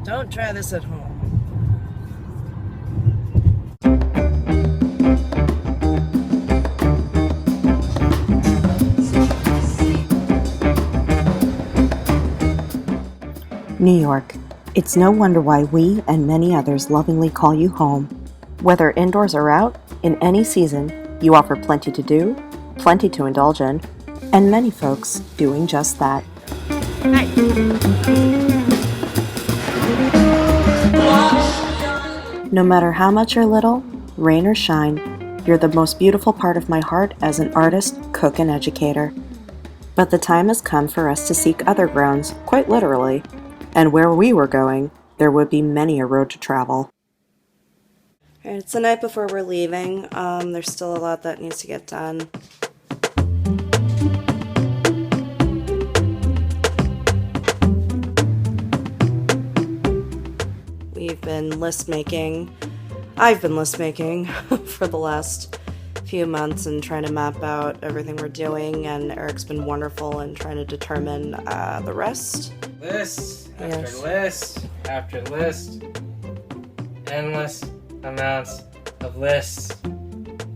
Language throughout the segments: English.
Don't try this at home. New York. It's no wonder why we and many others lovingly call you home. Whether indoors or out, in any season, you offer plenty to do, plenty to indulge in, and many folks doing just that. No matter how much or little, rain or shine, you're the most beautiful part of my heart as an artist, cook, and educator. But the time has come for us to seek other grounds, quite literally. And where we were going, there would be many a road to travel. It's the night before we're leaving. There's still a lot that needs to get done. We've been list making. I've been list making for the last few months and trying to map out everything we're doing, and Eric's been wonderful in trying to determine the rest. List after list after list. Endless amounts of lists.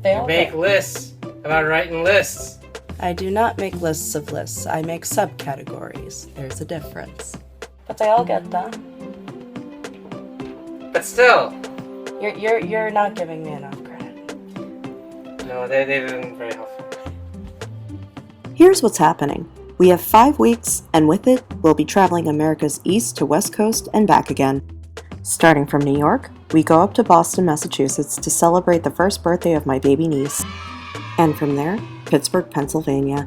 You make lists about writing lists. I do not make lists of lists. I make subcategories. There's a difference. But they all get done. But still. You're not giving me enough credit. No, they've been very helpful. Here's what's happening. We have 5 weeks, and with it, we'll be traveling America's east to west coast and back again. Starting from New York, we go up to Boston, Massachusetts to celebrate the first birthday of my baby niece. And from there, Pittsburgh, Pennsylvania.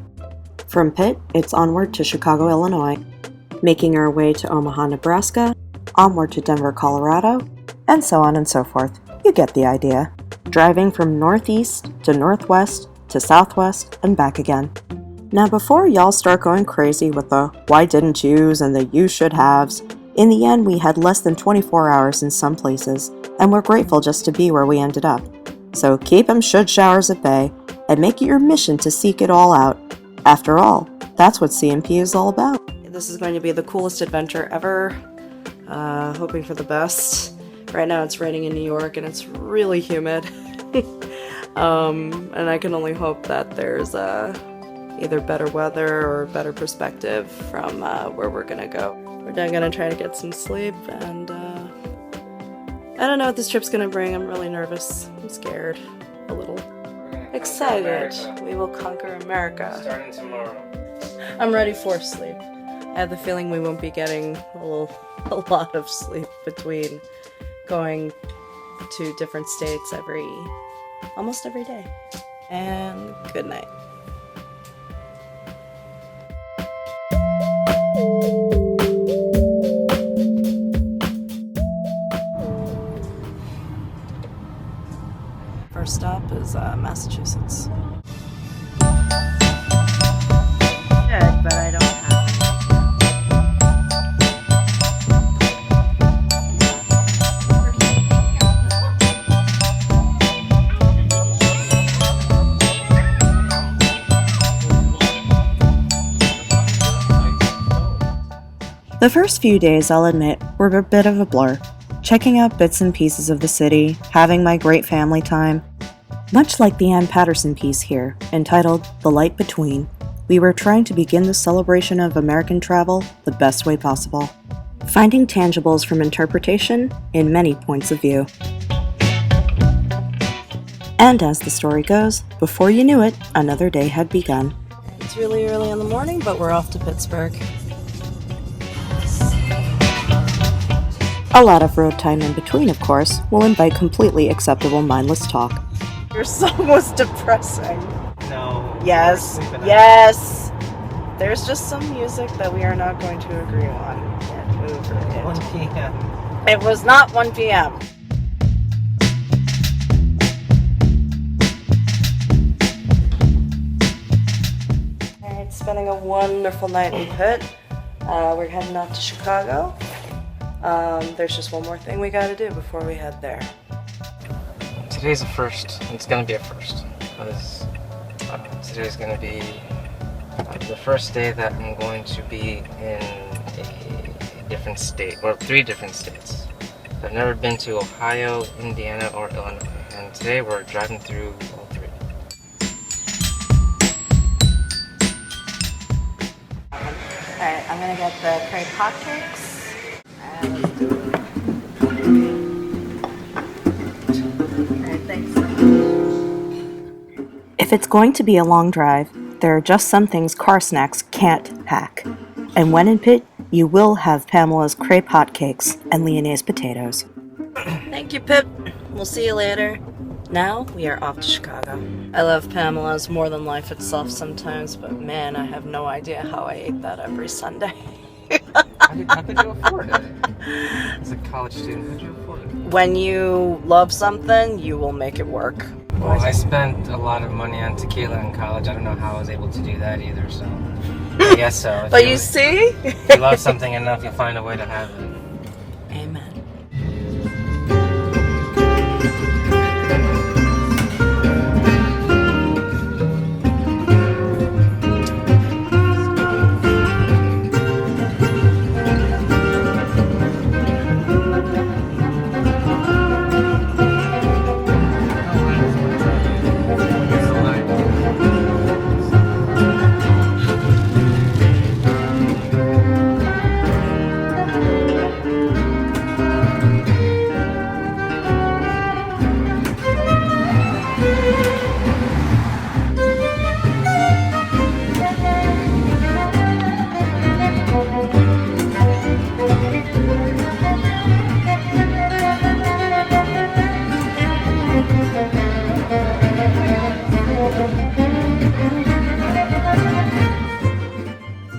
From Pitt, it's onward to Chicago, Illinois, making our way to Omaha, Nebraska, onward to Denver, Colorado, and so on and so forth. You get the idea. Driving from northeast to northwest to southwest and back again. Now before y'all start going crazy with the why didn't yous and the you should haves, in the end we had less than 24 hours in some places, and we're grateful just to be where we ended up. So keep 'em should showers at bay, and make it your mission to seek it all out. After all, that's what CMP is all about. This is going to be the coolest adventure ever. Hoping for the best. Right now it's raining in New York and it's really humid. And I can only hope that there's either better weather or better perspective from where we're gonna go. We're then gonna try to get some sleep, and I don't know what this trip's gonna bring. I'm really nervous. I'm scared. A little. Excited. We will conquer America. Starting tomorrow. I'm ready for sleep. I have the feeling we won't be getting a lot of sleep between going to different states almost every day. And good night. First stop is Massachusetts. Good, but I don't have it. The first few days, I'll admit, were a bit of a blur. Checking out bits and pieces of the city, having my great family time. Much like the Ann Patterson piece here, entitled The Light Between, we were trying to begin the celebration of American travel the best way possible, finding tangibles from interpretation in many points of view. And as the story goes, before you knew it, another day had begun. It's really early in the morning, but we're off to Pittsburgh. A lot of road time in between, of course, will invite completely acceptable mindless talk. Your song was depressing. No. Yes. Yes. There's just some music that we are not going to agree on. Get over it. 1 p.m. It was not 1 p.m. Alright, spending a wonderful night in Pitt. We're heading off to Chicago. There's just one more thing we gotta do before we head there. Today's a first. It's gonna be a first. Because today's gonna be the first day that I'm going to be in a different state, or 3 different states. I've never been to Ohio, Indiana, or Illinois, and today we're driving through all 3. Alright, I'm gonna get the crepe hotcakes. And let's do it. Alright, thanks. If it's going to be a long drive, there are just some things car snacks can't hack. And when in Pitt, you will have Pamela's crepe hotcakes and Leonese potatoes. Thank you, Pip. We'll see you later. Now we are off to Chicago. I love Pamela's more than life itself sometimes, but man, I have no idea how I ate that every Sunday. How could you afford it? As a college student, how could you afford it? When you love something, you will make it work. Well, I spent a lot of money on tequila in college. I don't know how I was able to do that either, so I guess so. But you see? If you love something enough, you'll find a way to have it. Amen.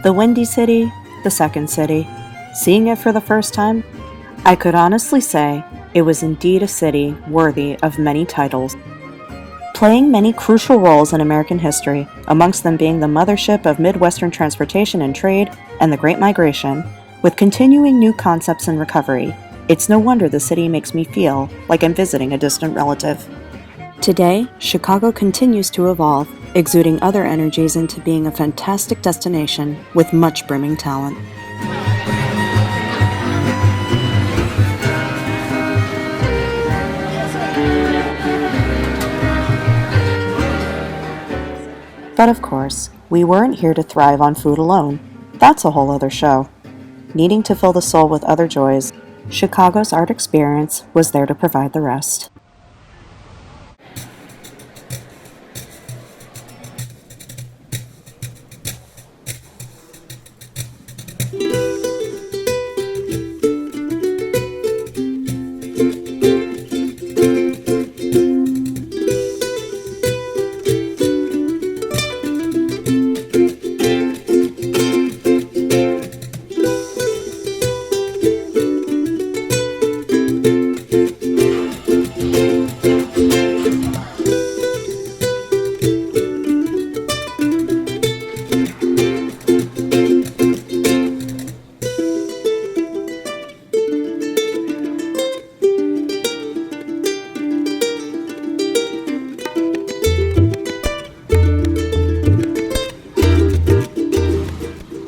The Windy City, the second city. Seeing it for the first time, I could honestly say it was indeed a city worthy of many titles. Playing many crucial roles in American history, amongst them being the mothership of Midwestern transportation and trade and the Great Migration, with continuing new concepts and recovery, it's no wonder the city makes me feel like I'm visiting a distant relative. Today, Chicago continues to evolve, exuding other energies into being a fantastic destination with much brimming talent. But of course, we weren't here to thrive on food alone. That's a whole other show. Needing to fill the soul with other joys, Chicago's art experience was there to provide the rest.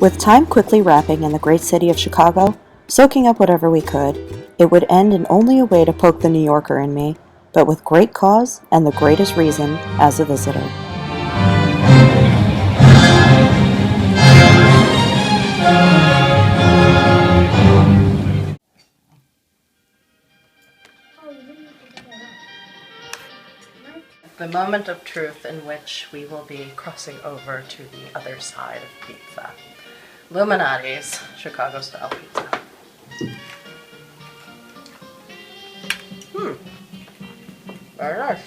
With time quickly wrapping in the great city of Chicago, soaking up whatever we could, it would end in only a way to poke the New Yorker in me, but with great cause and the greatest reason as a visitor. The moment of truth in which we will be crossing over to the other side of pizza. Illuminati's Chicago-style pizza. Very nice.